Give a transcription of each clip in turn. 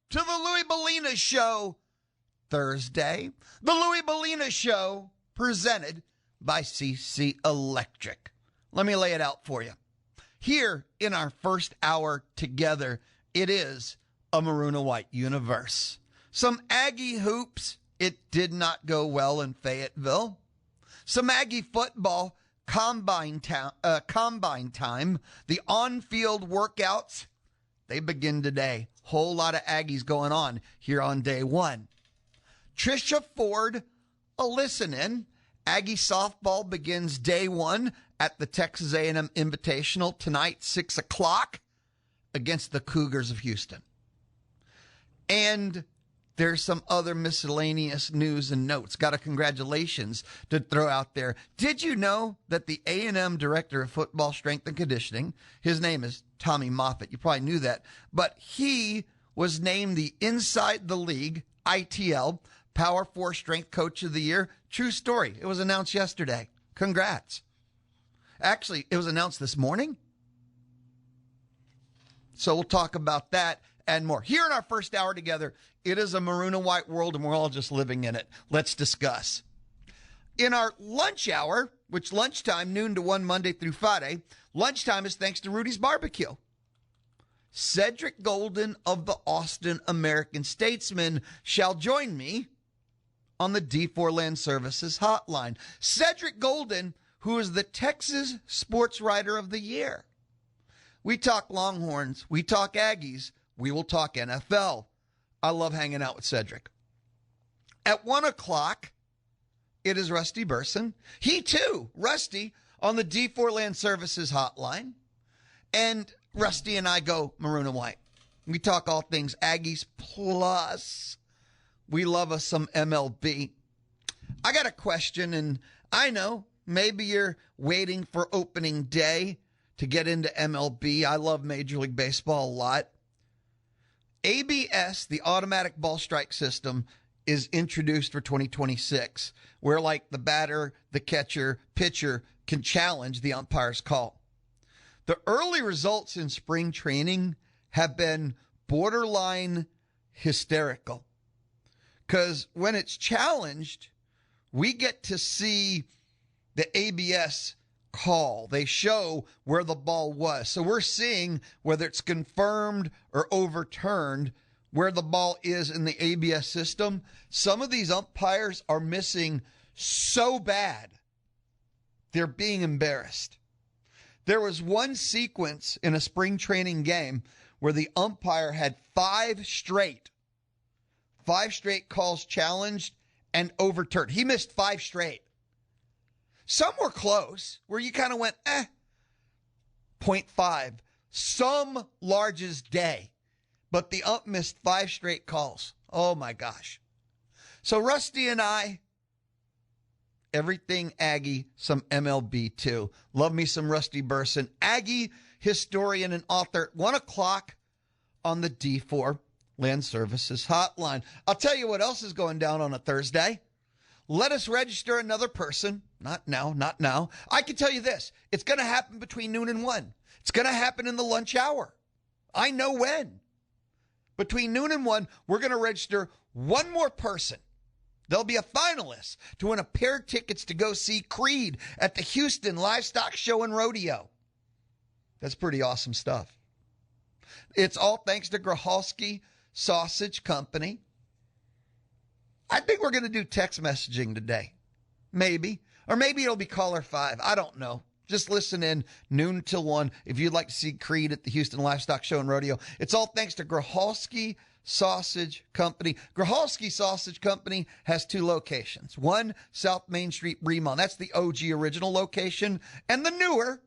to the Louis Bellina Show Thursday. The Louis Bellina Show presented by CC Electric. Let me lay it out for you. Here in our first hour together, it is a maroon and white universe. Some Aggie hoops. It did not go well in Fayetteville. Some Aggie football. Combine time. The on-field workouts, they begin today. Whole lot of Aggies going on here on day one. Trisha Frod, a listen-in. Aggie Softball begins day one at the Texas A&M Invitational tonight, 6 o'clock, against the Cougars of Houston. And there's some other miscellaneous news and notes. Got a congratulations to throw out there. Did you know that the A&M Director of Football Strength and Conditioning, his name is Tommy Moffitt, you probably knew that, but he was named the Inside the League, ITL, Power 4 Strength Coach of the Year. True story. It was announced yesterday. Congrats. Actually, it was announced this morning. So we'll talk about that and more. Here in our first hour together, it is a maroon and white world, and we're all just living in it. Let's discuss. In our lunch hour, which lunchtime, noon to 1, Monday through Friday, lunchtime is thanks to Rudy's Barbecue. Cedric Golden of the Austin American Statesman shall join me on the D4 Land Services hotline. Cedric Golden, who is the Texas Sports Writer of the Year. We talk Longhorns. We talk Aggies. We will talk NFL. I love hanging out with Cedric. At 1 o'clock, it is Rusty Burson. He too, Rusty, on the D4 Land Services hotline. And Rusty and I go maroon and white. We talk all things Aggies, plus we love us some MLB. I got a question, and I know maybe you're waiting for opening day to get into MLB. I love Major League Baseball a lot. ABS, the automatic ball strike system, is introduced for 2026, where like the batter, the catcher, pitcher can challenge the umpire's call. The early results in spring training have been borderline hysterical, because when it's challenged, we get to see the ABS call. They show where the ball was. So we're seeing whether it's confirmed or overturned where the ball is in the ABS system. Some of these umpires are missing so bad, they're being embarrassed. There was one sequence in a spring training game where the umpire had five straight calls challenged and overturned. He missed 5 straight. Some were close, where you kind of went, 0.5. Some large as day. But the ump missed 5 straight calls. Oh, my gosh. So Rusty and I, everything Aggie, some MLB too. Love me some Rusty Burson. Aggie historian and author, 1 o'clock on the D4 Land Services hotline. I'll tell you what else is going down on a Thursday. Let us register another person. Not now. I can tell you this. It's going to happen between noon and 1. It's going to happen in the lunch hour. I know when. Between noon and 1, we're going to register one more person. There'll be a finalist to win a pair of tickets to go see Creed at the Houston Livestock Show and Rodeo. That's pretty awesome stuff. It's all thanks to Grachalski Sausage Company. I think we're going to do text messaging today. Maybe. Or maybe it'll be caller 5. I don't know. Just listen in noon till 1 if you'd like to see Creed at the Houston Livestock Show and Rodeo. It's all thanks to Grachalski Sausage Company. Grachalski Sausage Company has 2 locations. One, South Main Street, Bremont. That's the OG original location. And the newer,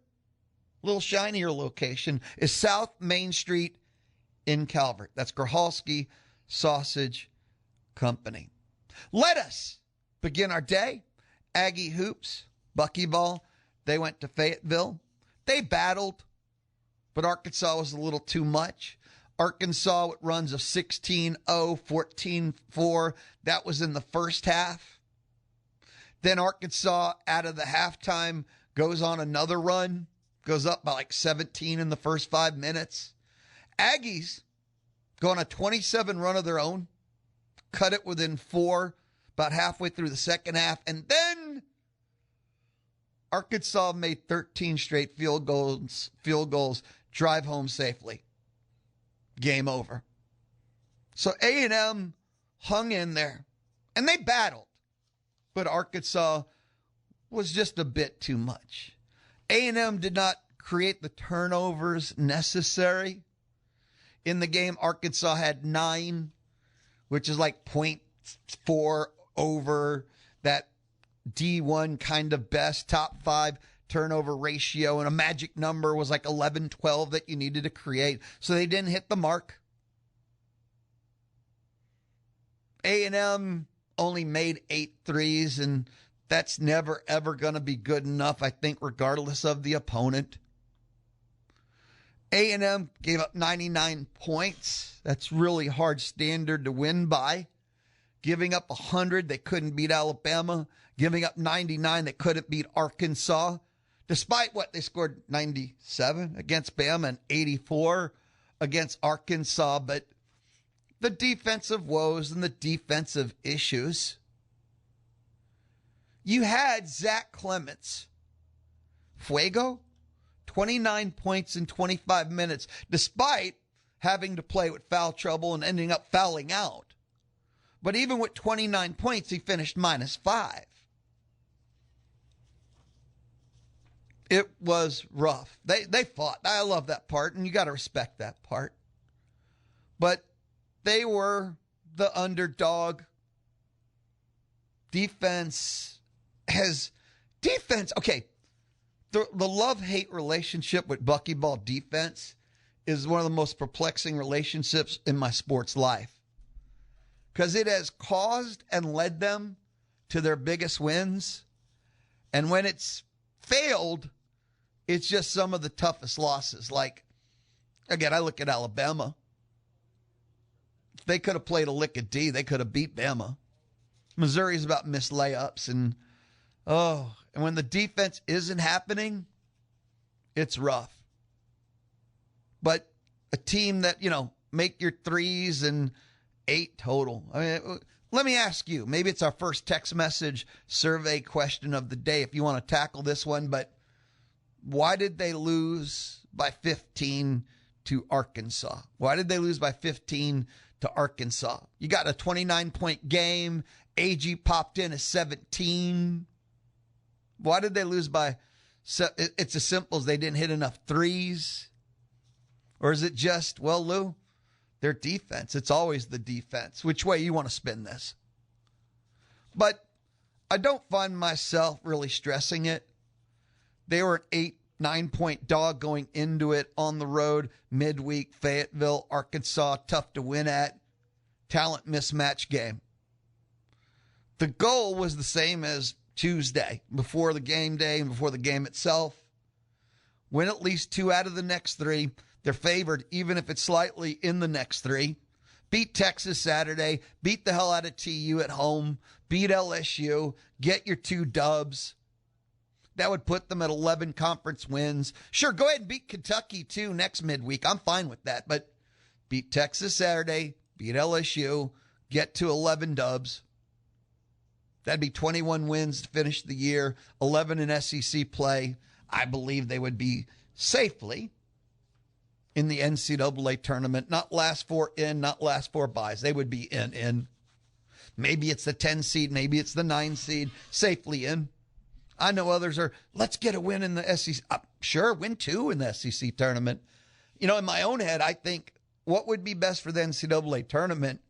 little shinier location is South Main Street in Calvert. That's Grachalski Sausage Company. Let us begin our day. Aggie hoops, buckyball. They went to Fayetteville. They battled, but Arkansas was a little too much. Arkansas with runs of 16-0, 14-4. That was in the first half. Then Arkansas, out of the halftime, goes on another run, goes up by like 17 in the first 5 minutes. Aggies go on a 27 run of their own, cut it within 4, about halfway through the second half, and then Arkansas made 13 straight field goals, drive home safely. Game over. So A&M hung in there, and they battled, but Arkansas was just a bit too much. A&M did not create the turnovers necessary. In the game, Arkansas had 9, which is like 0.4 over that D1 kind of best, top 5 turnover ratio, and a magic number was like 11, 12 that you needed to create. So they didn't hit the mark. A&M only made 8 threes, and that's never, ever going to be good enough, I think, regardless of the opponent. A&M gave up 99 points. That's really hard standard to win by. Giving up 100, they couldn't beat Alabama. Giving up 99, they couldn't beat Arkansas. Despite what, they scored 97 against Bama and 84 against Arkansas. But the defensive woes and the defensive issues. You had Zach Clements, Fuego, 29 points in 25 minutes, despite having to play with foul trouble and ending up fouling out. But even with 29 points, he finished -5. It was rough. They fought. I love that part, and you got to respect that part. But they were the underdog. Defense. Okay, the love-hate relationship with buckyball defense is one of the most perplexing relationships in my sports life, because it has caused and led them to their biggest wins. And when it's failed, it's just some of the toughest losses. Like, again, I look at Alabama. If they could have played a lick of D, they could have beat Bama. Missouri's about missed layups. And when the defense isn't happening, it's rough. But a team that, make your threes and 8 total. I mean, let me ask you, maybe it's our first text message survey question of the day if you want to tackle this one, but why did they lose by 15 to Arkansas? Why did they lose by 15 to Arkansas? You got a 29-point game. AG popped in at 17. Why did they lose by? It's as simple as they didn't hit enough threes. Or is it just, well, Lou, their defense? It's always the defense. Which way you want to spin this? But I don't find myself really stressing it. They were an 8-9-point dog going into it on the road, midweek, Fayetteville, Arkansas, tough to win at, talent mismatch game. The goal was the same as Tuesday, before the game day and before the game itself. Win at least 2 out of the next 3. They're favored, even if it's slightly in the next 3. Beat Texas Saturday. Beat the hell out of TU at home. Beat LSU. Get your 2 dubs. That would put them at 11 conference wins. Sure, go ahead and beat Kentucky, too, next midweek. I'm fine with that. But beat Texas Saturday. Beat LSU. Get to 11 dubs. That'd be 21 wins to finish the year, 11 in SEC play. I believe they would be safely in the NCAA tournament. Not last 4 in, not last 4 buys. They would be in. Maybe it's the 10 seed, maybe it's the 9 seed, safely in. I know others are, let's get a win in the SEC. Sure, win 2 in the SEC tournament. In my own head, I think what would be best for the NCAA tournament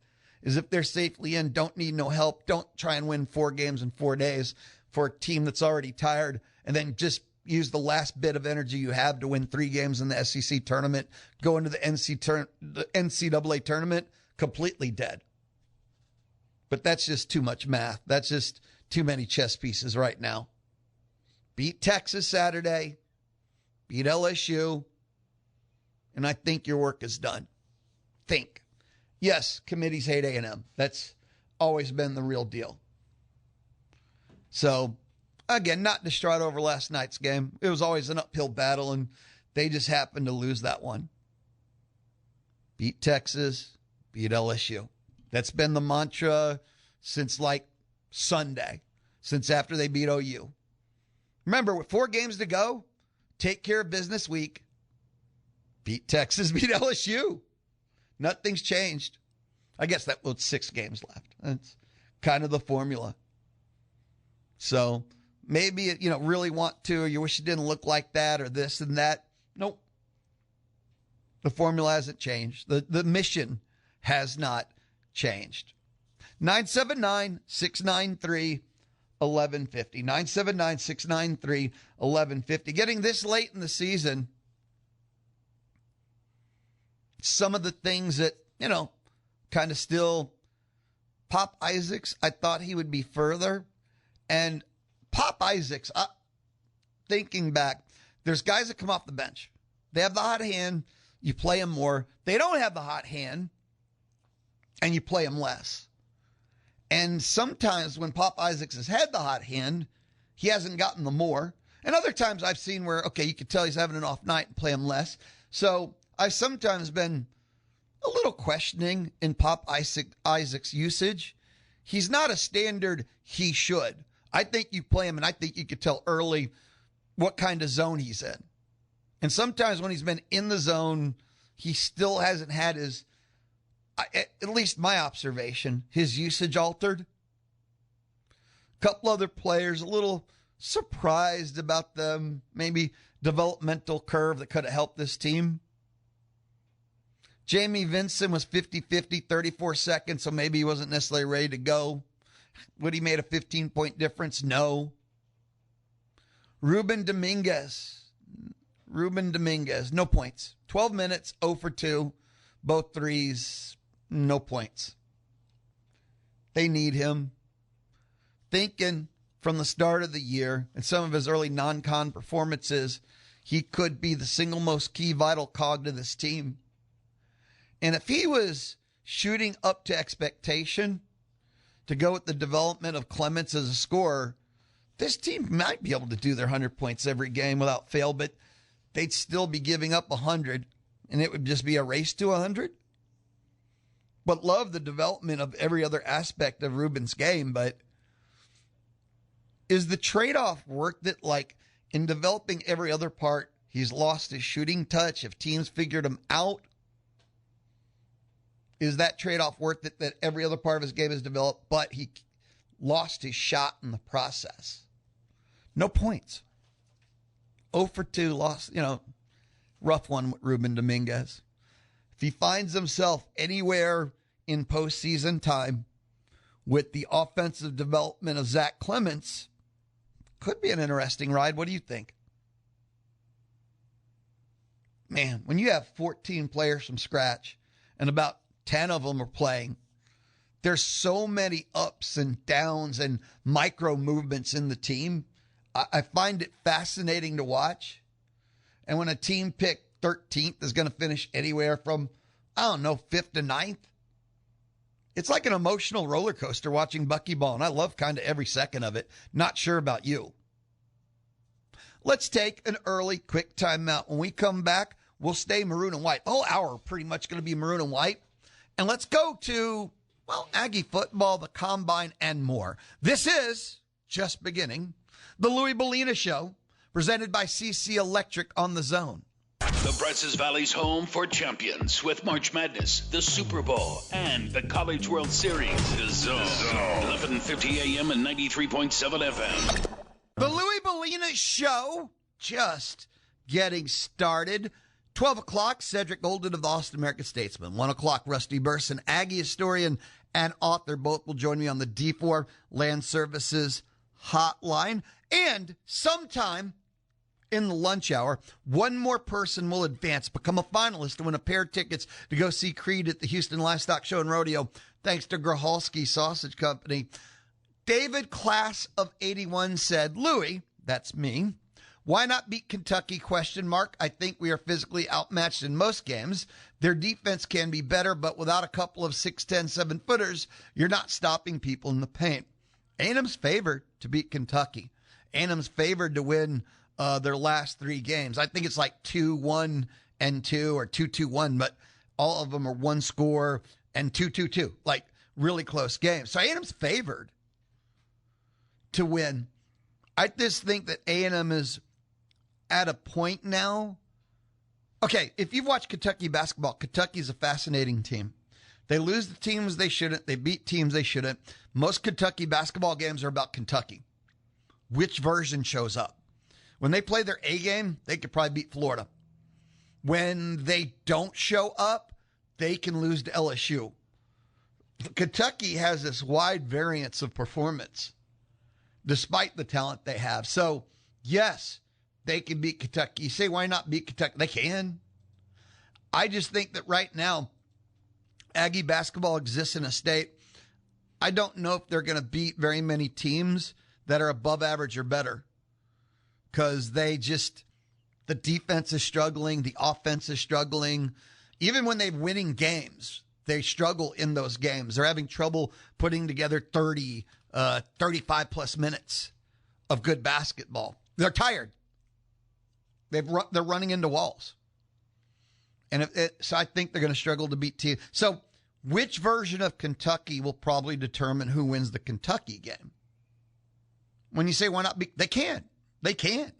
is if they're safely in, don't need no help, don't try and win 4 games in 4 days for a team that's already tired, and then just use the last bit of energy you have to win 3 games in the SEC tournament, go into the NCAA tournament completely dead. But that's just too much math. That's just too many chess pieces right now. Beat Texas Saturday, beat LSU, and I think your work is done. Think. Yes, committees hate A&M. That's always been the real deal. So, again, not distraught over last night's game. It was always an uphill battle, and they just happened to lose that one. Beat Texas, beat LSU. That's been the mantra since like Sunday, since after they beat OU. Remember, with 4 games to go, take care of business week. Beat Texas, beat LSU. Nothing's changed. I guess that was 6 games left. That's kind of the formula. So maybe, really want to, or you wish it didn't look like that or this and that. Nope. The formula hasn't changed. The mission has not changed. 979-693-1150. 979-693-1150. Getting this late in the season, some of the things that, kind of still, Pop Isaacs, I thought he would be further. And Pop Isaacs, thinking back, there's guys that come off the bench. They have the hot hand, you play them more. They don't have the hot hand, and you play them less. And sometimes when Pop Isaacs has had the hot hand, he hasn't gotten the more. And other times I've seen where, okay, you can tell he's having an off night and play him less. So I've sometimes been a little questioning in Pop Isaac's usage. He's not a standard he should. I think you play him, and I think you could tell early what kind of zone he's in. And sometimes when he's been in the zone, he still hasn't had his, at least my observation, his usage altered. A couple other players, a little surprised about them, maybe developmental curve that could have helped this team. Jamie Vincent was 50-50, 34 seconds, so maybe he wasn't necessarily ready to go. Would he made a 15-point difference? No. Ruben Dominguez, no points. 12 minutes, 0 for 2, both threes, no points. They need him. Thinking from the start of the year and some of his early non-con performances, he could be the single most key vital cog to this team. And if he was shooting up to expectation to go with the development of Clements as a scorer, this team might be able to do their 100 points every game without fail, but they'd still be giving up 100, and it would just be a race to 100. But love the development of every other aspect of Ruben's game, but is the trade-off worth it? Like, in developing every other part, he's lost his shooting touch. If teams figured him out, is that trade-off worth it, that every other part of his game is developed, but he lost his shot in the process? No points. 0 for 2, lost, rough one with Ruben Dominguez. If he finds himself anywhere in postseason time with the offensive development of Zach Clements, could be an interesting ride. What do you think? Man, when you have 14 players from scratch and about 10 of them are playing, there's so many ups and downs and micro movements in the team. I find it fascinating to watch. And when a team picked 13th is going to finish anywhere from, 5th to 9th, it's like an emotional roller coaster watching Buckyball, and I love kind of every second of it. Not sure about you. Let's take an early, quick timeout. When we come back, we'll stay maroon and white. The whole hour pretty much going to be maroon and white. And let's go to, Aggie football, the combine, and more. This is just beginning. The Louis Bellina Show, presented by CC Electric on the Zone. The Brazos Valley's home for champions with March Madness, the Super Bowl, and the College World Series. The Zone. 1150 AM and 93.7 FM. The Louis Bellina Show, just getting started. 12 o'clock, Cedric Golden of the Austin American Statesman. 1 o'clock, Rusty Burson, Aggie historian and author. Both will join me on the D4 Land Services hotline. And sometime in the lunch hour, one more person will advance, become a finalist to win a pair of tickets to go see Creed at the Houston Livestock Show and Rodeo, thanks to Grahalski Sausage Company. David, class of 81, said, Louis, that's me, why not beat Kentucky? ? I think we are physically outmatched in most games. Their defense can be better, but without a couple of 6'10", 7-footers, you're not stopping people in the paint. A&M's favored to beat Kentucky. A&M's favored to win their last 3 games. I think it's like 2-1-2 or 2-2-1, but all of them are one score and 2-2-2, like really close games. So A&M's favored to win. I just think that A&M is at a point now. Okay, if you've watched Kentucky basketball, Kentucky's a fascinating team. They lose the teams they shouldn't. They beat teams they shouldn't. Most Kentucky basketball games are about Kentucky. Which version shows up? When they play their A game, they could probably beat Florida. When they don't show up, they can lose to LSU. Kentucky has this wide variance of performance despite the talent they have. So, yes, they can beat Kentucky. You say, why not beat Kentucky? They can. I just think that right now, Aggie basketball exists in a state. I don't know if they're going to beat very many teams that are above average or better because the defense is struggling, the offense is struggling. Even when they're winning games, they struggle in those games. They're having trouble putting together 30, 35 plus minutes of good basketball. They're tired. They're running into walls. And so I think they're going to struggle to beat teams. So which version of Kentucky will probably determine who wins the Kentucky game? When you say why not beat, they can. They can.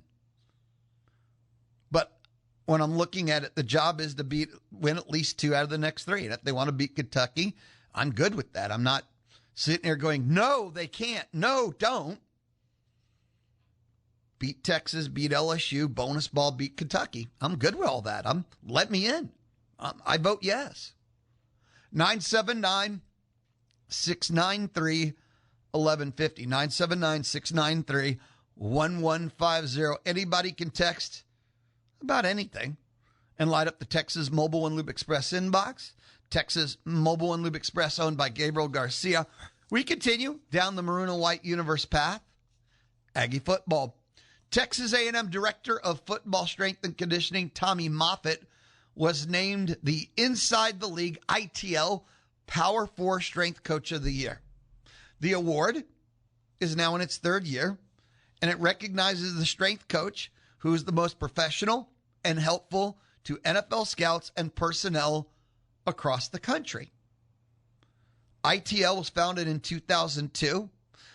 But when I'm looking at it, the job is to win at least 2 out of the next 3. And if they want to beat Kentucky, I'm good with that. I'm not sitting there going, no, they can't. No, don't. Beat Texas, beat LSU, bonus ball, beat Kentucky. I'm good with all that. Let me in. I vote yes. 979-693-1150. 979-693-1150. Anybody can text about anything and light up the Texas Mobile and Lube Express inbox. Texas Mobile and Lube Express, owned by Gabriel Garcia. We continue down the maroon and white universe path. Aggie football. Texas A&M Director of Football Strength and Conditioning, Tommy Moffitt, was named the Inside the League ITL Power 4 Strength Coach of the Year. The award is now in its 3rd year, and it recognizes the strength coach who is the most professional and helpful to NFL scouts and personnel across the country. ITL was founded in 2002.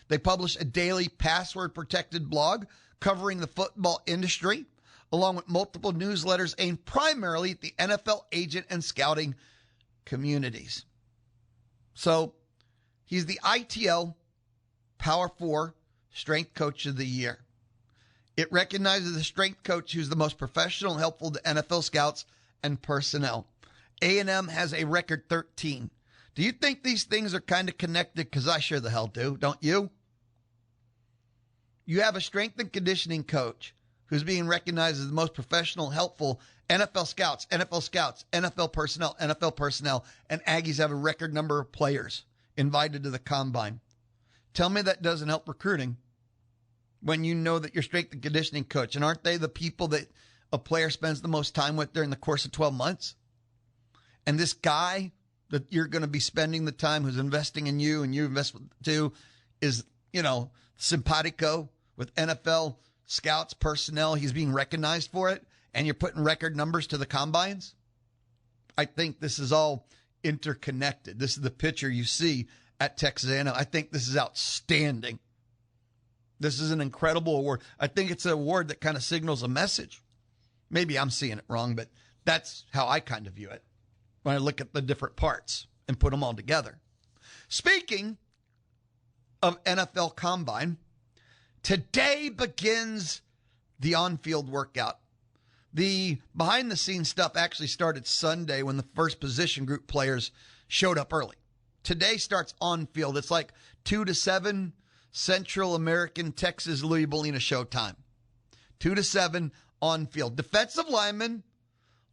They publish a daily password-protected blog covering the football industry, along with multiple newsletters aimed primarily at the NFL agent and scouting communities. So he's the ITL Power 4 Strength Coach of the Year. It recognizes the strength coach who's the most professional and helpful to NFL scouts and personnel. A&M has a record 13. Do you think these things are kind of connected? Because I sure the hell do, don't you? You have a strength and conditioning coach who's being recognized as the most professional, helpful NFL scouts, NFL personnel, and Aggies have a record number of players invited to the combine. Tell me that doesn't help recruiting when you know that you're strength and conditioning coach. And aren't they the people that a player spends the most time with during the course of 12 months? And this guy that you're going to be spending the time who's investing in you and you invest with too is, simpatico with NFL scouts, personnel. He's being recognized for it, and you're putting record numbers to the combines. I think this is all interconnected. This is the picture you see at Texas A&M. I think this is outstanding. This is an incredible award. I think it's an award that kind of signals a message. Maybe I'm seeing it wrong, but that's how I kind of view it when I look at the different parts and put them all together. Speaking of NFL Combine, today begins the on-field workout. The behind-the-scenes stuff actually started Sunday when the first position group players showed up early. Today starts on-field. It's like 2 to 7 Central American, Texas, Louisville show time. 2 to 7 on-field. Defensive linemen,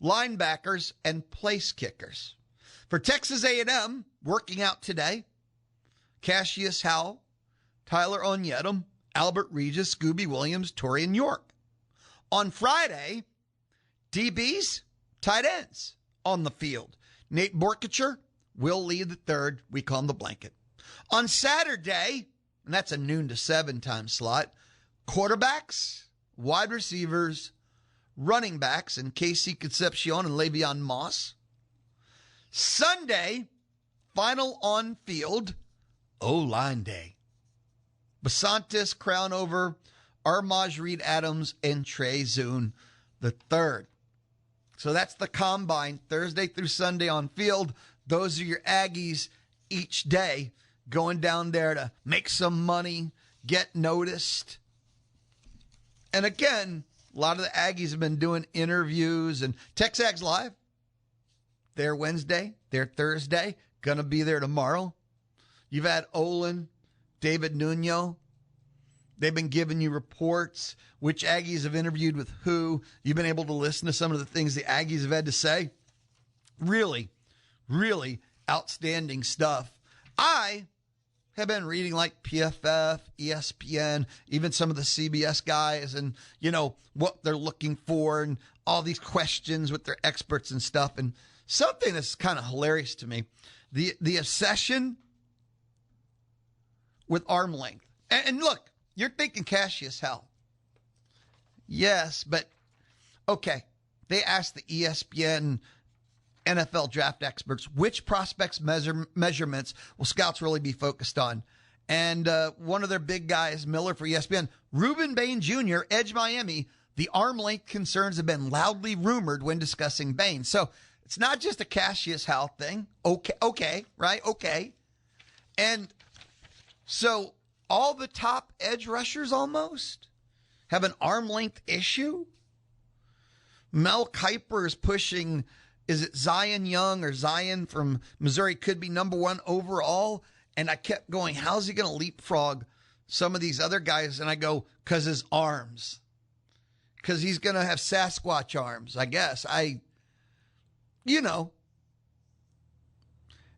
linebackers, and place kickers. For Texas A&M, working out today, Cassius Howell, Tyler Onyedum, Albert Regis, Scooby Williams, Torian York. On Friday, DBs, tight ends on the field. Nate Borkacher will lead the third. We call him the blanket. On Saturday, and that's a noon to 7 time slot, quarterbacks, wide receivers, running backs, and Casey Concepcion and Le'Veon Moss. Sunday, final on field, O-line day. Basantis crown over Armaj Reed Adams and Trey Zune the third. So that's the combine, Thursday through Sunday on field. Those are your Aggies each day going down there to make some money, get noticed. And again, a lot of the Aggies have been doing interviews and TexAgs Live. They're Wednesday, they're Thursday, going to be there tomorrow. You've had Olin, David Nuno. They've been giving you reports, which Aggies have interviewed with who. You've been able to listen to some of the things the Aggies have had to say. Really, really outstanding stuff. I have been reading like PFF, ESPN, even some of the CBS guys and, what they're looking for and all these questions with their experts and stuff. And something that's kind of hilarious to me, the obsession with arm length. And look, you're thinking cashy as hell. Yes, but okay. They asked the ESPN NFL draft experts, which prospects measurements will scouts really be focused on? And one of their big guys, Miller for ESPN, Reuben Bain Jr., Edge Miami, the arm length concerns have been loudly rumored when discussing Bain. So it's not just a Cassius Hal thing. Okay, right? Okay. And so all the top edge rushers almost have an arm length issue. Mel Kiper is pushing, is it Zion Young or Zion from Missouri could be number one overall? And I kept going, how's he going to leapfrog some of these other guys? And I go, because his arms. Because he's going to have Sasquatch arms, I guess. And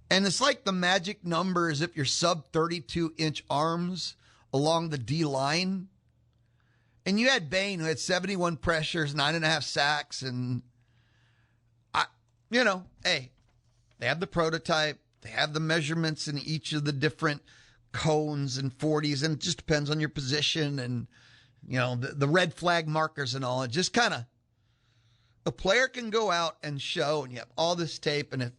it's like the magic number is if you're sub 32-inch arms along the D line. And you had Bain, who had 71 pressures, 9.5 sacks. And, hey, they have the prototype. They have the measurements in each of the different cones and 40s. And it just depends on your position and, the red flag markers and all. It just kind of, a player can go out and show, and you have all this tape. And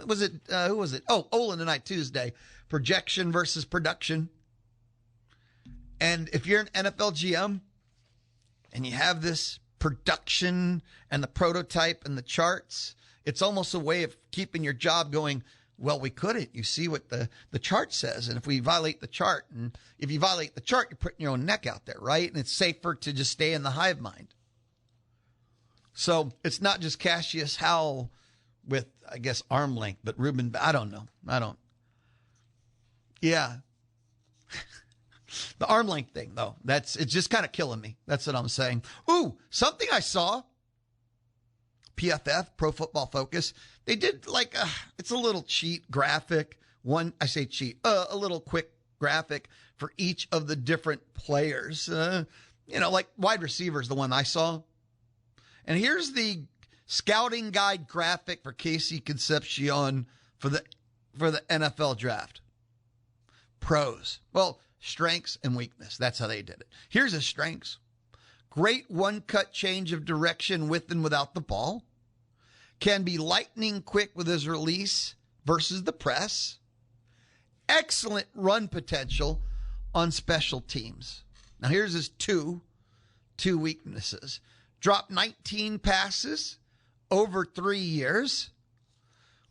was it, who was it? Oh, Olin tonight, Tuesday. Projection versus production. And if you're an NFL GM and you have this production and the prototype and the charts, it's almost a way of keeping your job going, well, we couldn't. You see what the chart says. And if we violate the chart, and if you violate the chart, you're putting your own neck out there, right? And it's safer to just stay in the hive mind. So it's not just Cassius Howell with, I guess, arm length, but Ruben, I don't know. Yeah. The arm length thing, though, it's just kind of killing me. That's what I'm saying. Ooh, something I saw, PFF, Pro Football Focus, they did it's a little cheat graphic. A little quick graphic for each of the different players. Like wide receiver is the one I saw. And here's the scouting guide graphic for Casey Concepcion for the NFL draft. Pros. Well, strengths and weakness. That's how they did it. Here's his strengths. Great one-cut change of direction with and without the ball. Can be lightning quick with his release versus the press. Excellent run potential on special teams. Now here's his two weaknesses. Dropped 19 passes over 3 years,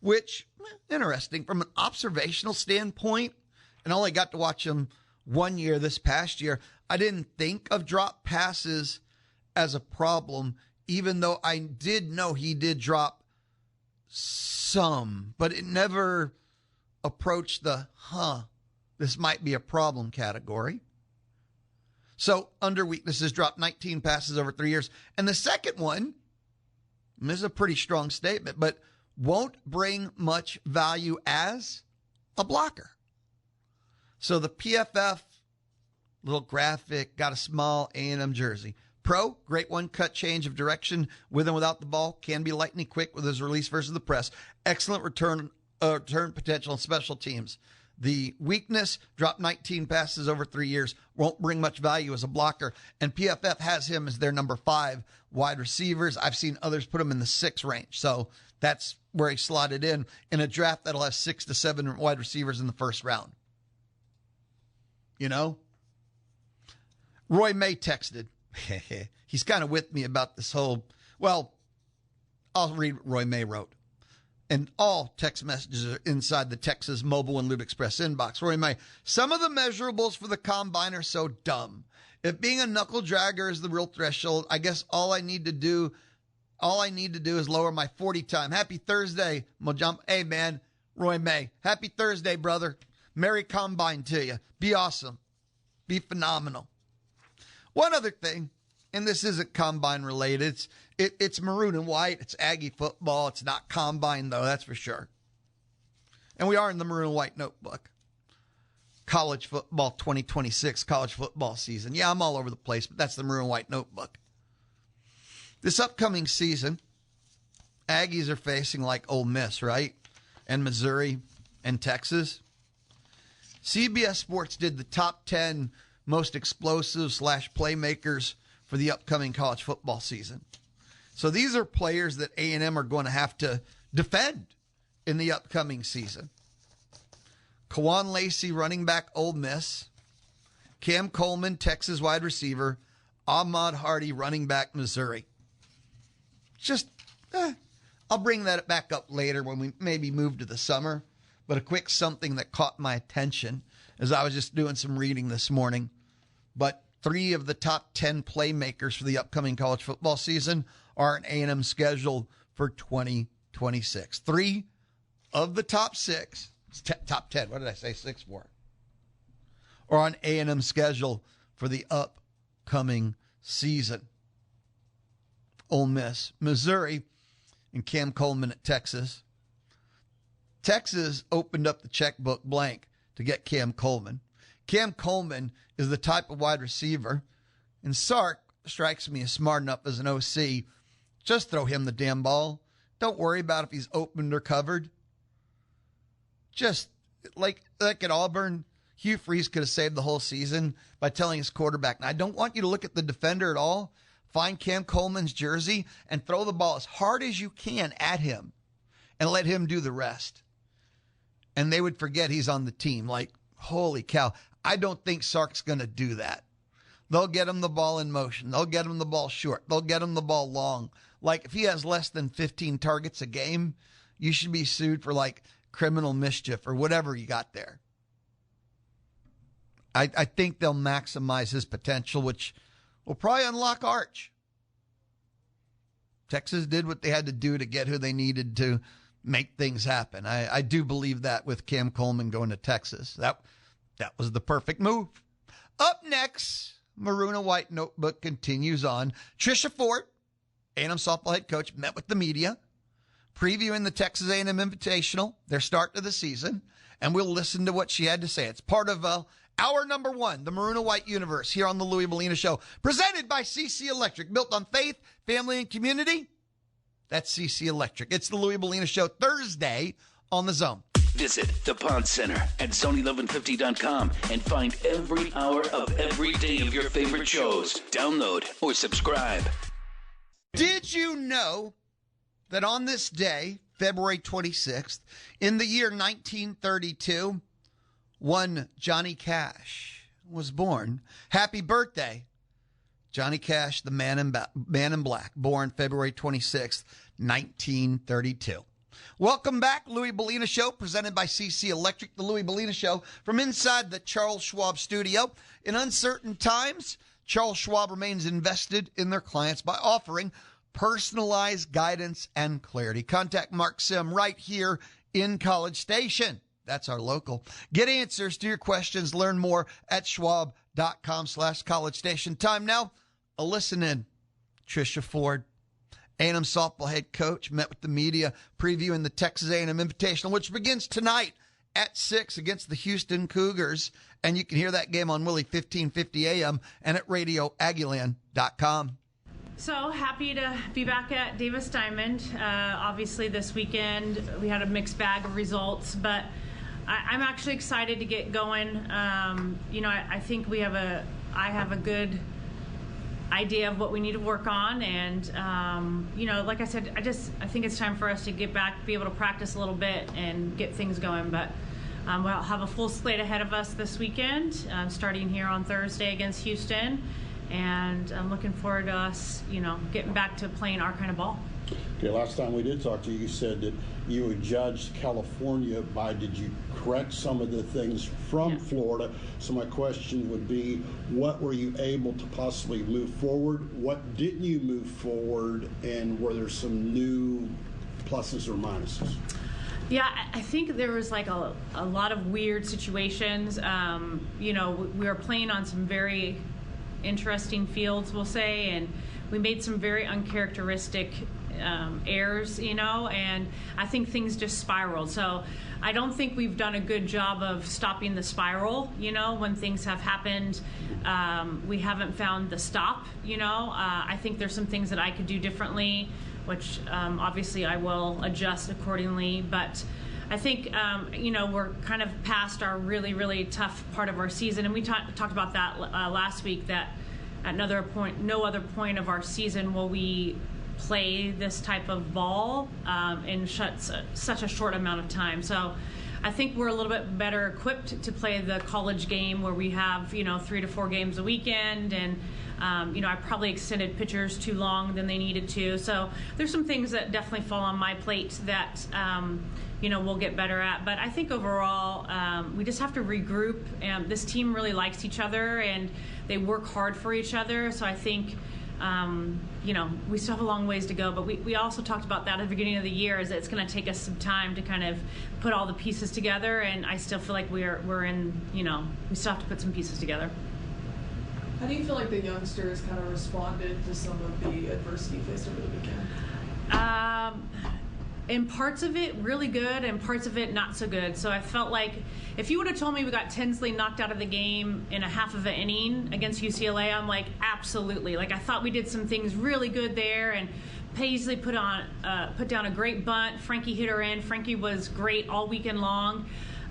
which, interesting from an observational standpoint, and only got to watch him 1 year this past year. I didn't think of drop passes as a problem, even though I did know he did drop some, but it never approached the, this might be a problem category. So under weaknesses, dropped 19 passes over 3 years. And the second one, and this is a pretty strong statement, but won't bring much value as a blocker. So the PFF little graphic got a small A&M jersey. Pro, great one-cut change of direction with and without the ball. Can be lightning quick with his release versus the press. Excellent return potential on special teams. The weakness, dropped 19 passes over 3 years, won't bring much value as a blocker. And PFF has him as their number 5 wide receivers. I've seen others put him in the 6 range. So That's where he slotted in a draft that'll have 6 to 7 wide receivers in the first round. You know? Roy May texted. He's kind of with me about this whole, well, I'll read what Roy May wrote. And all text messages are inside the Texas Mobile and Loot Express inbox. Roy May, some of the measurables for the combine are so dumb. If being a knuckle dragger is the real threshold, I guess all I need to do is lower my 40 time. Happy Thursday, Mojump. Hey, man, Roy May. Happy Thursday, brother. Merry combine to you. Be awesome. Be phenomenal. One other thing, and this isn't combine related. It's maroon and white. It's Aggie football. It's not combine, though, that's for sure. And we are in the maroon and white notebook. College football 2026, college football season. Yeah, I'm all over the place, but that's the maroon and white notebook. This upcoming season, Aggies are facing like Ole Miss, right? And Missouri and Texas. CBS Sports did the top 10 most explosive / playmakers for the upcoming college football season. So these are players that A&M are going to have to defend in the upcoming season. Kawan Lacey, running back, Ole Miss. Cam Coleman, Texas wide receiver. Ahmad Hardy, running back, Missouri. I'll bring that back up later when we maybe move to the summer. But a quick something that caught my attention as I was just doing some reading this morning. But 3 of the top 10 playmakers for the upcoming college football season are in A&M schedule for 2026. 3 of the top 6, top 10, what did I say 6 for? Are on A&M schedule for the upcoming season. Ole Miss, Missouri, and Cam Coleman at Texas. Texas opened up the checkbook blank to get Cam Coleman. Cam Coleman is the type of wide receiver, and Sark strikes me as smart enough as an OC. Just throw him the damn ball. Don't worry about if he's opened or covered. Just like at Auburn, Hugh Freeze could have saved the whole season by telling his quarterback, I don't want you to look at the defender at all. Find Cam Coleman's jersey and throw the ball as hard as you can at him and let him do the rest. And they would forget he's on the team. Like, holy cow. I don't think Sark's going to do that. They'll get him the ball in motion. They'll get him the ball short. They'll get him the ball long. Like, if he has less than 15 targets a game, you should be sued for, like, criminal mischief or whatever you got there. I think they'll maximize his potential, which will probably unlock Arch. Texas did what they had to do to get who they needed to make things happen. I do believe that with Cam Coleman going to Texas. That was the perfect move. Up next, Maroon and White Notebook continues on. Trisha Frod, A&M Softball head coach, met with the media, previewing the Texas A&M Invitational, their start to the season, and we'll listen to what she had to say. It's part of hour number 1, the Maroon and White Universe, here on the Louis Bellina Show, presented by CC Electric, built on faith, family, and community. That's CC Electric. It's the Louis Bellina Show, Thursday on The Zone. Visit the Pod Center at zone1150.com and find every hour of every day of your favorite shows. Download or subscribe. Did you know that on this day, February 26th, in the year 1932, one Johnny Cash was born? Happy birthday, Johnny Cash, the man in black, born February 26th, 1932. Welcome back, Louis Bellina Show, presented by CC Electric, the Louis Bellina Show, from inside the Charles Schwab studio. In uncertain times, Charles Schwab remains invested in their clients by offering personalized guidance and clarity. Contact Mark Sim right here in College Station. That's our local. Get answers to your questions. Learn more at schwab.com/College Station. Time now, a listen in. Trisha Frod, A&M Softball head coach, met with the media previewing the Texas A&M Invitational, which begins tonight at 6 against the Houston Cougars. And you can hear that game on Willie 1550 AM and at radioaggieland.com. So happy to be back at Davis Diamond. Obviously this weekend we had a mixed bag of results, but I'm actually excited to get going. I think I have a good idea of what we need to work on, and like I said, I think it's time for us to get back, be able to practice a little bit and get things going. But we'll have a full slate ahead of us this weekend, starting here on Thursday against Houston, and I'm looking forward to us, getting back to playing our kind of ball. Okay, last time we did talk to you, you said that you had judged California by, did you correct some of the things from Florida? So my question would be, what were you able to possibly move forward? What didn't you move forward? And were there some new pluses or minuses? Yeah, I think there was like a lot of weird situations. We were playing on some very interesting fields, we'll say, and we made some very uncharacteristic errors, and I think things just spiraled. So I don't think we've done a good job of stopping the spiral, when things have happened. We haven't found the stop, I think there's some things that I could do differently, which obviously I will adjust accordingly. But I think, we're kind of past our really, really tough part of our season. And we talked about that last week, that at no other point of our season will we play this type of ball in such a short amount of time. So I think we're a little bit better equipped to play the college game, where we have 3 to 4 games a weekend, and I probably extended pitchers too long than they needed to. So there's some things that definitely fall on my plate that we'll get better at. But I think overall we just have to regroup. This team really likes each other, and they work hard for each other. So I think we still have a long ways to go, but we also talked about that at the beginning of the year, is that it's going to take us some time to kind of put all the pieces together, and I still feel like we're in, we still have to put some pieces together. How do you feel like the youngsters kind of responded to some of the adversity faced over the weekend? In parts of it, really good, and parts of it, not so good. So I felt like if you would have told me we got Tinsley knocked out of the game in a half of an inning against UCLA, I'm like, absolutely. Like, I thought we did some things really good there, and Paisley put down a great bunt. Frankie hit her in. Frankie was great all weekend long.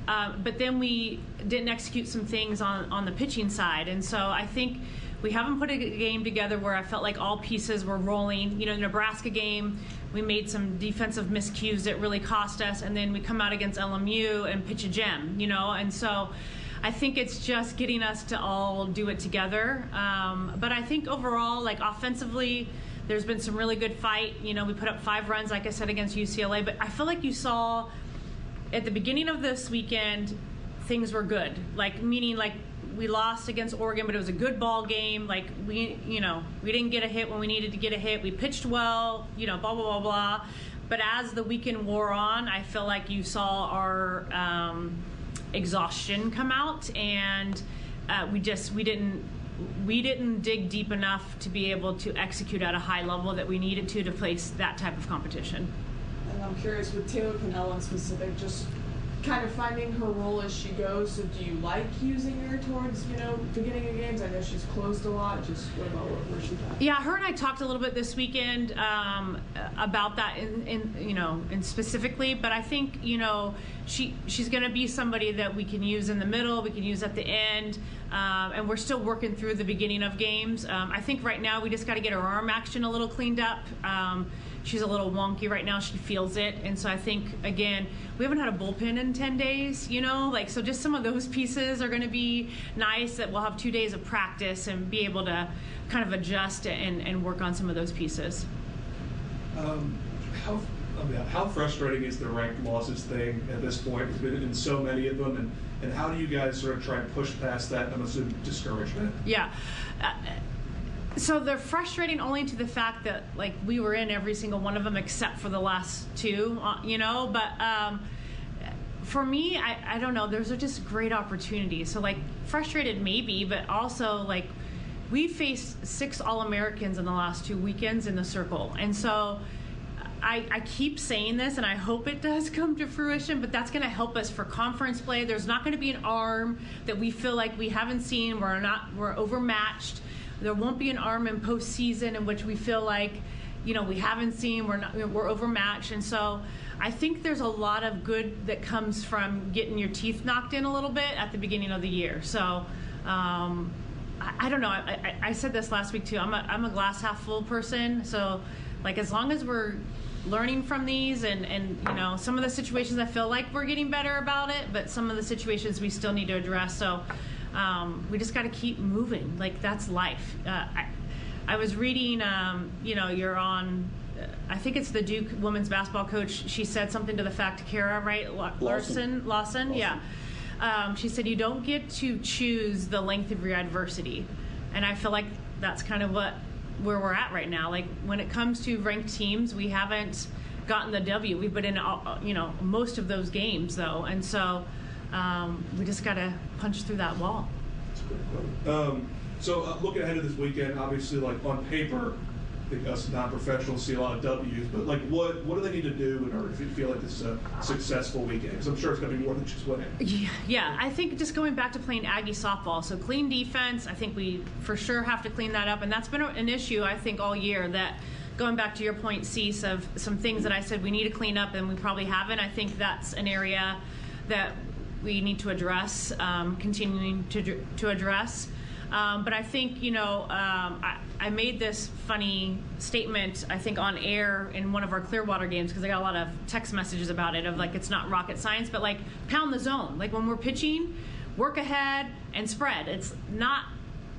But then we didn't execute some things on the pitching side. And so I think we haven't put a game together where I felt like all pieces were rolling. The Nebraska game, we made some defensive miscues that really cost us, and then we come out against LMU and pitch a gem, and so I think it's just getting us to all do it together. But I think overall, like offensively, there's been some really good fight. We put up 5 runs, like I said, against UCLA, but I feel like you saw at the beginning of this weekend, things were good. Meaning we lost against Oregon, but it was a good ball game. We didn't get a hit when we needed to get a hit. We pitched well, blah, blah, blah, blah. But as the weekend wore on, I feel like you saw our exhaustion come out, and we didn't dig deep enough to be able to execute at a high level that we needed to face that type of competition. And I'm curious, with Taylor Cannell in specific, just kind of finding her role as she goes. So do you like using her towards, beginning of games? I know she's closed a lot. Just what about where she's at? Yeah, her and I talked a little bit this weekend about that in specifically. But I think, she's going to be somebody that we can use in the middle, we can use at the end, and we're still working through the beginning of games. I think right now we just got to get her arm action a little cleaned up. She's a little wonky right now. She feels it. And so I think, again, we haven't had a bullpen in 10 days, so just some of those pieces are going to be nice, that we'll have 2 days of practice and be able to kind of adjust and work on some of those pieces. How frustrating is the ranked losses thing at this point? There's been in so many of them, and how do you guys sort of try and push past that, I'm assuming, discouragement? Yeah. So they're frustrating only to the fact that we were in every single one of them except for the last 2, but for me, I don't know, those are just great opportunities. So frustrated maybe, but also we faced 6 All-Americans in the last 2 weekends in the circle. And so I keep saying this, and I hope it does come to fruition, but that's going to help us for conference play. There's not going to be an arm that we feel like we haven't seen. We're overmatched. There won't be an arm in postseason in which we feel like, we haven't seen, we're overmatched. And so I think there's a lot of good that comes from getting your teeth knocked in a little bit at the beginning of the year. So, I don't know. I said this last week too. I'm a glass half full person. So, like, as long as we're learning from these, and you know, some of the situations I feel like we're getting better about it, but some of the situations we still need to address. So, we just got to keep moving. Like, that's life. I was reading. You know, you're on. I think it's the Duke women's basketball coach. She said something to the fact, Kara, right? Lawson. Yeah. She said, you don't get to choose the length of your adversity. And I feel like that's kind of where we're at right now. Like, when it comes to ranked teams, we haven't gotten the W. We've been in, you know, most of those games, though. And so we just got to punch through that wall. That's a great quote. So looking ahead to this weekend, obviously, like, on paper, I think us non-professionals see a lot of W's, but like, what do they need to do in order to feel like this is a successful weekend? Because I'm sure it's going to be more than just winning. Yeah, I think just going back to playing Aggie softball, so clean defense, I think we for sure have to clean that up, and that's been an issue, I think, all year, that going back to your point, Cease, of some things that I said we need to clean up and we probably haven't. I think that's an area that we need to address, continuing to address. But I think, you know, I made this funny statement, I think, on air in one of our Clearwater games, because I got a lot of text messages about it, of like, it's not rocket science, but like, pound the zone. Like, when we're pitching, work ahead and spread. It's not,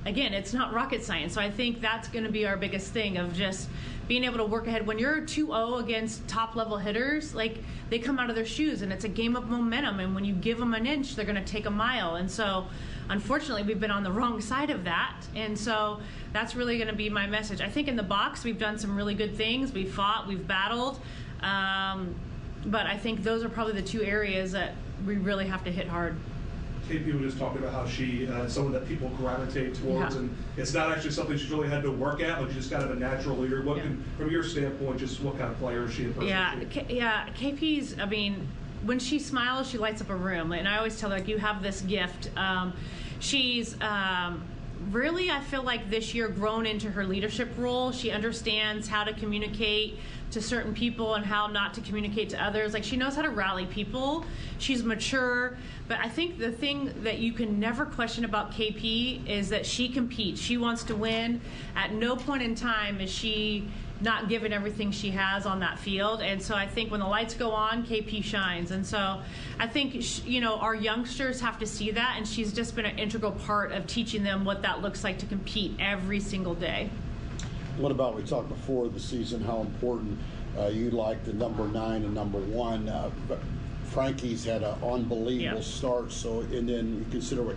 again, it's not rocket science. So I think that's going to be our biggest thing, of just being able to work ahead. When you're 2-0 against top level hitters, like, they come out of their shoes, and it's a game of momentum. And when you give them an inch, they're going to take a mile. And so, unfortunately, we've been on the wrong side of that. And so that's really going to be my message. I think in the box, we've done some really good things. We've fought, we've battled. But I think those are probably the two areas that we really have to hit hard. KP was just talking about how she someone that people gravitate towards, and it's not actually something she's really had to work at, but she's just kind of a natural leader. What from your standpoint, just what kind of player is she? KP's, I mean, when she smiles, she lights up a room, and I always tell her, like, you have this gift. She's really, I feel like this year, grown into her leadership role. She understands how to communicate to certain people and how not to communicate to others. Like, she knows how to rally people. She's mature. But I think the thing that you can never question about KP is that she competes. She wants to win. At no point in time is she not given everything she has on that field. And so I think when the lights go on, KP shines. And so I think, you know, our youngsters have to see that, and she's just been an integral part of teaching them what that looks like to compete every single day. What about, we talked before the season, how important you like the number 9 and number 1, but Frankie's had an unbelievable start. So, and then you consider what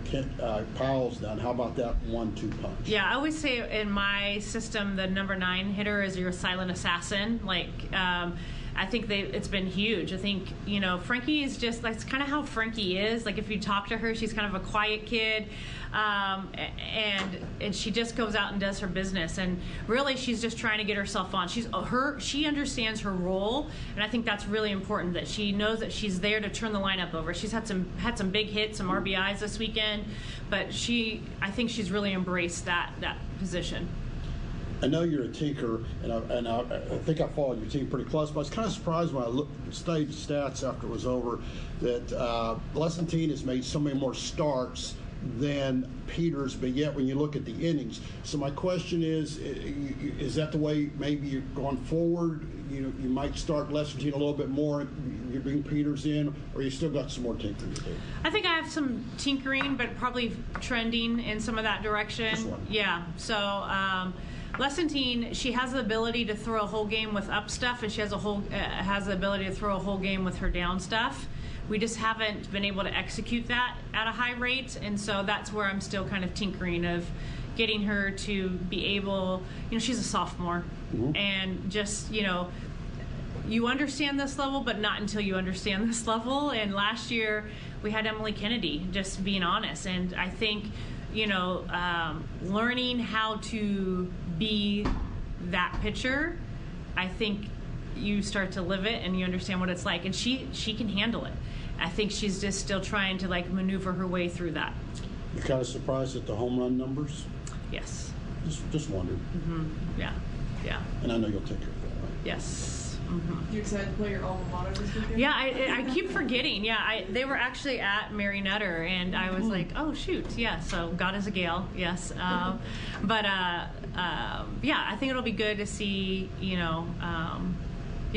Powell's done. How about that 1-2 punch? Yeah, I always say in my system, the number 9 hitter is your silent assassin. Like, I think it's been huge. I think, you know, Frankie is just, that's kind of how Frankie is. Like, if you talk to her, she's kind of a quiet kid. And she just goes out and does her business, and really she's just trying to get herself on. She understands her role, and I think that's really important, that she knows that she's there to turn the lineup over. She's had some big hits, some RBIs this weekend, but I think she's really embraced that position. I know you're a tinker, and I think I followed your team pretty close, but I was kind of surprised when I studied stats after it was over that Lessentine has made so many more starts than Peters, but yet when you look at the innings. So my question is that the way maybe you're going forward? You might start Lessentine a little bit more, you bring Peters in, or you still got some more tinkering to do? I think I have some tinkering, but probably trending in some of that direction. Yeah, so Lessentine, she has the ability to throw a whole game with up stuff, and she has the ability to throw a whole game with her down stuff. We just haven't been able to execute that at a high rate, and so that's where I'm still kind of tinkering, of getting her to be able, you know, she's a sophomore, and just, you know, you understand this level, but not until you understand this level. And last year we had Emily Kennedy, just being honest, and I think, you know, learning how to be that pitcher, I think you start to live it and you understand what it's like, and she can handle it. I think she's just still trying to, like, maneuver her way through that. You're kind of surprised at the home run numbers? Yes. Just wondered. Yeah. And I know you'll take care of that, right? Yes. You excited to play your alma mater this weekend? Yeah, I keep forgetting. Yeah, they were actually at Mary Nutter, and I was like, oh shoot, yeah. So God is a Gale, yes. But yeah, I think it'll be good to see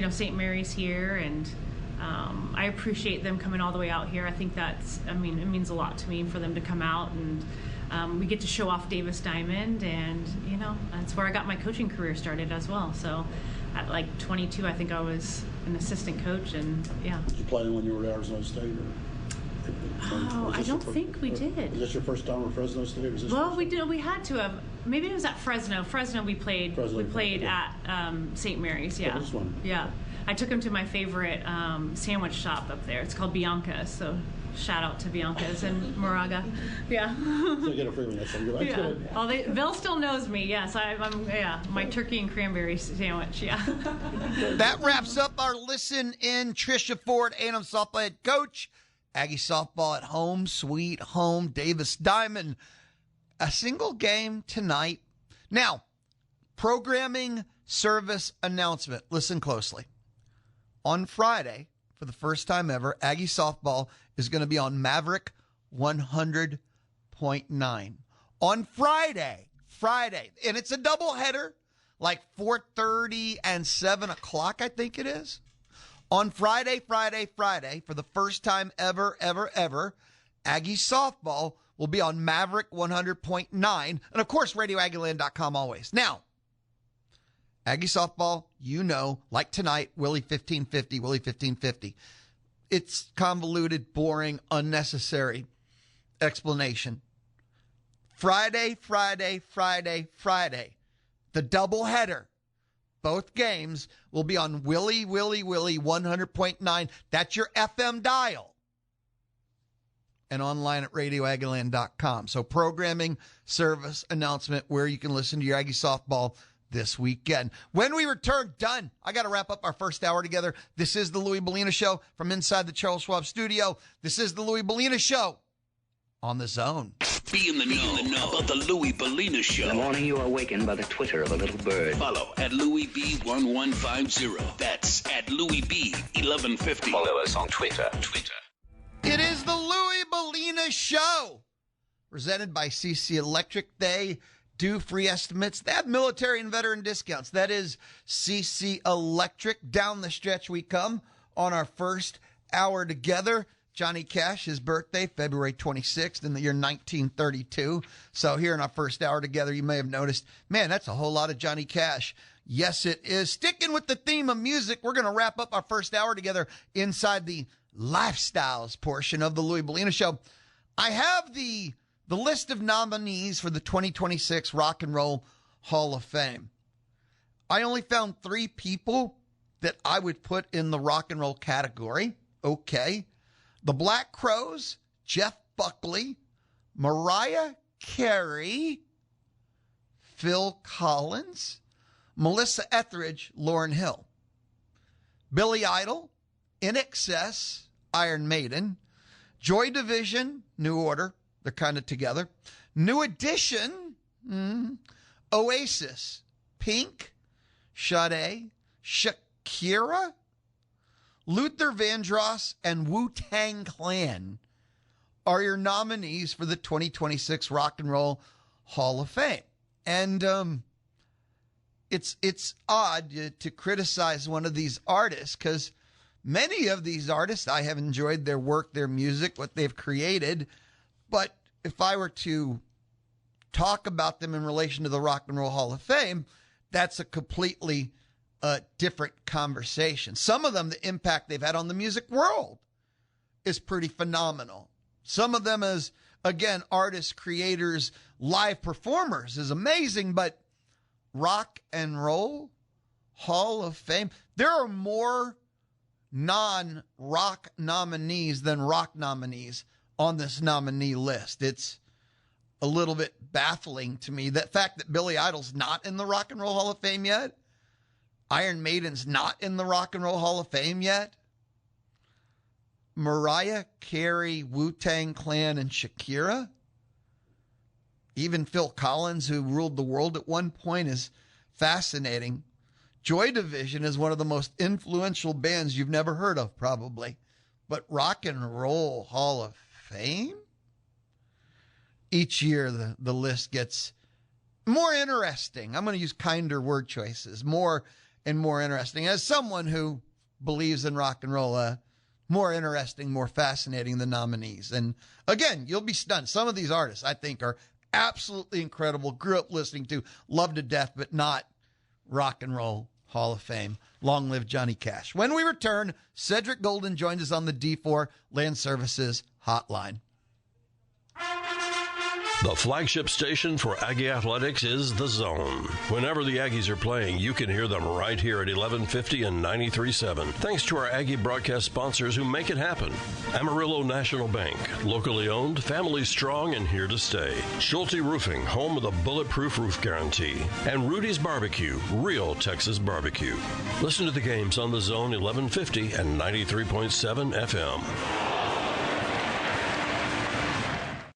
St. Mary's here, and I appreciate them coming all the way out here. I think it means a lot to me for them to come out, and we get to show off Davis Diamond, and that's where I got my coaching career started as well. So. At like 22, I think I was an assistant coach, and yeah. Did you play when you were at Arizona State? I don't think we did. Was this your first time at Fresno State? Well, we did. We had to have. Maybe it was at Fresno. Fresno, we played. We played at St. Mary's. Yeah. This one. Yeah. I took him to my favorite sandwich shop up there. It's called Bianca's. So. Shout out to Bianca's and Moraga. Yeah. So get a free one next time. That's good. Bill still knows me. Yes, my turkey and cranberry sandwich. Yeah. That wraps up our listen in. Trisha Frod, A&M Softball head coach. Aggie Softball at home, sweet home. Davis Diamond. A single game tonight. Now, programming service announcement. Listen closely. On Friday, for the first time ever, Aggie Softball is going to be on Maverick 100.9. On Friday, and it's a doubleheader, like 4:30 and 7 o'clock, I think it is. On Friday, for the first time ever, Aggie Softball will be on Maverick 100.9. And, of course, RadioAggieland.com always. Now, Aggie Softball, like tonight, Willie 1550. It's convoluted, boring, unnecessary explanation. Friday. The doubleheader. Both games will be on Willie 100.9. That's your FM dial. And online at RadioAggieland.com. So programming, service, announcement, where you can listen to your Aggie Softball this weekend. When we return, I got to wrap up our first hour together. This is the Louis Bellina Show from inside the Charles Schwab studio. This is the Louis Bellina Show on the Zone. Be in the know about the Louis Bellina Show. In the morning, you are awakened by the twitter of a little bird. Follow at Louis B1150. That's at Louis B1150. Follow us on Twitter. It is the Louis Bellina Show, presented by CC Electric. They do free estimates. They have military and veteran discounts. That is CC Electric. Down the stretch we come on our first hour together. Johnny Cash, his birthday, February 26th in the year 1932. So here in our first hour together, you may have noticed, man, that's a whole lot of Johnny Cash. Yes, it is. Sticking with the theme of music, we're going to wrap up our first hour together inside the lifestyles portion of the Louis Bellina Show. I have the list of nominees for the 2026 Rock and Roll Hall of Fame. I only found 3 people that I would put in the rock and roll category. Okay. The Black Crowes, Jeff Buckley, Mariah Carey, Phil Collins, Melissa Etheridge, Lauryn Hill, Billy Idol, In Excess, Iron Maiden, Joy Division, New Order, they're kind of together, New Edition, Oasis, Pink, Sade, Shakira, Luther Vandross, and Wu-Tang Clan are your nominees for the 2026 Rock and Roll Hall of Fame. And it's odd to criticize one of these artists because many of these artists, I have enjoyed their work, their music, what they've created. But if I were to talk about them in relation to the Rock and Roll Hall of Fame, that's a completely different conversation. Some of them, the impact they've had on the music world is pretty phenomenal. Some of them as, again, artists, creators, live performers is amazing, but Rock and Roll Hall of Fame, there are more non-rock nominees than rock nominees on this nominee list. It's a little bit baffling to me. The fact that Billy Idol's not in the Rock and Roll Hall of Fame yet, Iron Maiden's not in the Rock and Roll Hall of Fame yet, Mariah Carey, Wu-Tang Clan, and Shakira, even Phil Collins, who ruled the world at one point, is fascinating. Joy Division is one of the most influential bands you've never heard of, probably. But Rock and Roll Hall of Fame? Each year, the list gets more interesting. I'm going to use kinder word choices. More and more interesting. As someone who believes in rock and roll, more interesting, more fascinating the nominees. And again, you'll be stunned. Some of these artists, I think, are absolutely incredible. Grew up listening to, love to death, but not Rock and Roll Hall of Fame. Long live Johnny Cash. When we return, Cedric Golden joins us on the D4 Land Services Hotline. The flagship station for Aggie Athletics is The Zone. Whenever the Aggies are playing, you can hear them right here at 1150 and 93.7. Thanks to our Aggie broadcast sponsors who make it happen. Amarillo National Bank, locally owned, family strong, and here to stay. Schulte Roofing, home of the bulletproof roof guarantee. And Rudy's Barbecue, real Texas barbecue. Listen to the games on The Zone 1150 and 93.7 FM.